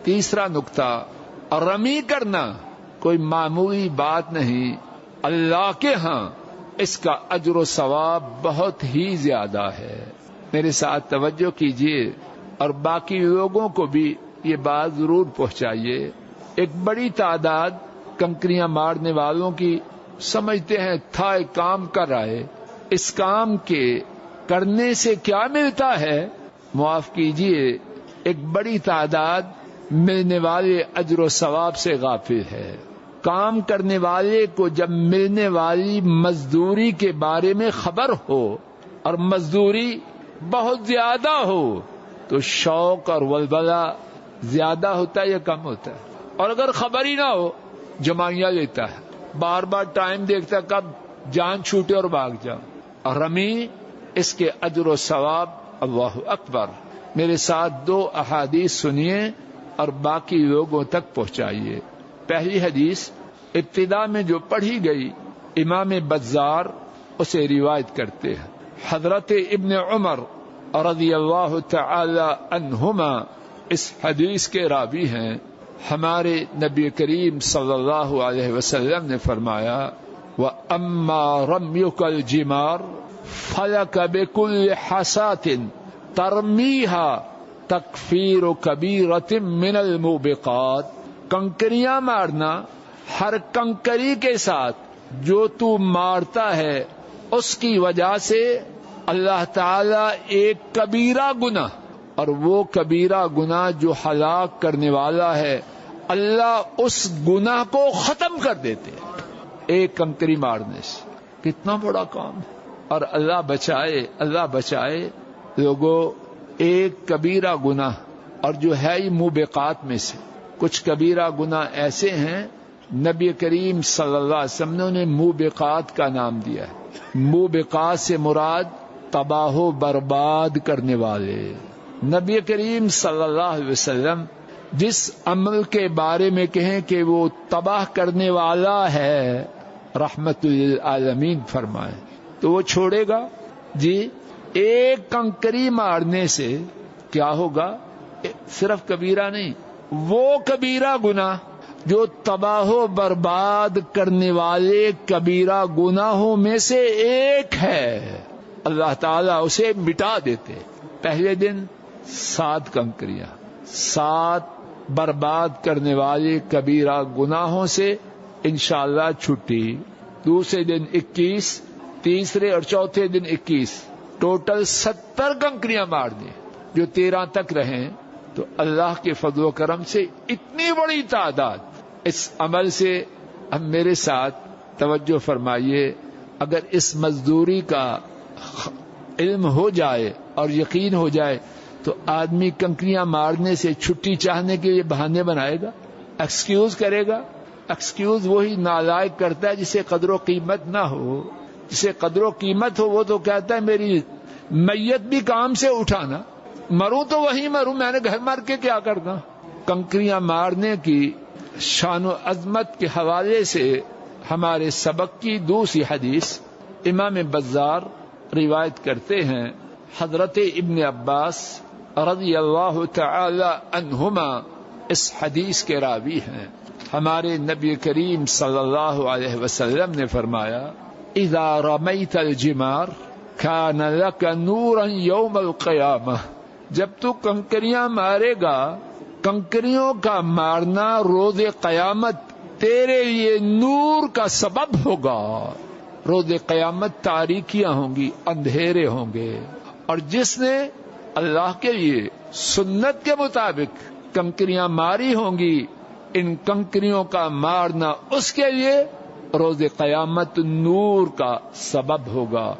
تیسرا نقطہ، رمی کرنا کوئی معمولی بات نہیں، اللہ کے ہاں اس کا اجر و ثواب بہت ہی زیادہ ہے۔ میرے ساتھ توجہ کیجیے اور باقی لوگوں کو بھی یہ بات ضرور پہنچائیے۔ ایک بڑی تعداد کنکریاں مارنے والوں کی سمجھتے ہیں تھا ایک کام کر رہا ہے، اس کام کے کرنے سے کیا ملتا ہے؟ معاف کیجیے، ایک بڑی تعداد ملنے والے اجر و ثواب سے غافل ہے۔ کام کرنے والے کو جب ملنے والی مزدوری کے بارے میں خبر ہو اور مزدوری بہت زیادہ ہو تو شوق اور ولولہ زیادہ ہوتا ہے یا کم ہوتا ہے؟ اور اگر خبر ہی نہ ہو جمائیاں لیتا ہے، بار بار ٹائم دیکھتا ہے کب جان چھوٹے اور بھاگ جاؤ۔ اور رمی اس کے اجر و ثواب اللہ اکبر۔ میرے ساتھ 2 احادیث سنیے اور باقی لوگوں تک پہنچائیے۔ پہلی حدیث ابتدا میں جو پڑھی گئی امام بزار اسے روایت کرتے ہیں۔ حضرت ابن عمر رضی اللہ تعالی عنہما اس حدیث کے راوی ہیں۔ ہمارے نبی کریم صلی اللہ علیہ وسلم نے فرمایا وَأَمَّا رَمْيُكَ الْجِمَارِ فَلَكَ بِكُلِّ حَسَاةٍ تَرْمِيهَا تَكْفِيرُ كَبِيرَةٍ مِّنَ الْمُوبِقَاتِ، کنکریاں مارنا، ہر کنکری کے ساتھ جو تو مارتا ہے اس کی وجہ سے اللہ تعالی ایک کبیرہ گناہ، اور وہ کبیرہ گناہ جو ہلاک کرنے والا ہے اللہ اس گناہ کو ختم کر دیتے ہیں ایک کنکری مارنے سے۔ کتنا بڑا کام ہے! اور اللہ بچائے لوگوں، ایک کبیرہ گناہ، اور جو ہے ہی موبقات میں سے کچھ کبیرہ گناہ ایسے ہیں نبی کریم صلی اللہ علیہ وسلم نے انہیں موبقات کا نام دیا ہے۔ موبقات سے مراد تباہ و برباد کرنے والے۔ نبی کریم صلی اللہ علیہ وسلم جس عمل کے بارے میں کہیں کہ وہ تباہ کرنے والا ہے رحمت للعالمین فرمائے تو وہ چھوڑے گا؟ جی، ایک کنکری مارنے سے کیا ہوگا؟ صرف کبیرہ نہیں، وہ کبیرہ گناہ جو تباہ و برباد کرنے والے کبیرہ گناہوں میں سے ایک ہے، اللہ تعالیٰ اسے مٹا دیتے۔ پہلے دن 7 کنکریاں، 7 برباد کرنے والے کبیرہ گناہوں سے انشاءاللہ چھٹی، دوسرے دن 21، تیسرے اور چوتھے دن 21، ٹوٹل 70 کنکریاں مار دی۔ جو 13 تک رہیں تو اللہ کے فضل و کرم سے اتنی بڑی تعداد اس عمل سے۔ اب میرے ساتھ توجہ فرمائیے، اگر اس مزدوری کا علم ہو جائے اور یقین ہو جائے تو آدمی کنکریاں مارنے سے چھٹی چاہنے کے لیے بہانے بنائے گا، ایکسکیوز کرے گا۔ ایکسکیوز وہی نالائق کرتا ہے جسے قدر و قیمت نہ ہو۔ جسے قدر و قیمت ہو وہ تو کہتا ہے میری میت بھی کام سے اٹھانا، مروں تو وہی مروں، میں نے گھر مار کے کیا کرنا۔ کنکریاں مارنے کی شان و عظمت کے حوالے سے ہمارے سبق کی دوسری حدیث امام بزار روایت کرتے ہیں۔ حضرت ابن عباس رضی اللہ تعالی عنہما اس حدیث کے راوی ہیں۔ ہمارے نبی کریم صلی اللہ علیہ وسلم نے فرمایا اذا رمیت الجمار کان لک نورا یوم القیامہ، جب تو کنکریاں مارے گا، کنکریوں کا مارنا روز قیامت تیرے لیے نور کا سبب ہوگا۔ روز قیامت تاریکیاں ہوں گی، اندھیرے ہوں گے، اور جس نے اللہ کے لیے سنت کے مطابق کنکریاں ماری ہوں گی، ان کنکریوں کا مارنا اس کے لیے روز قیامت نور کا سبب ہوگا۔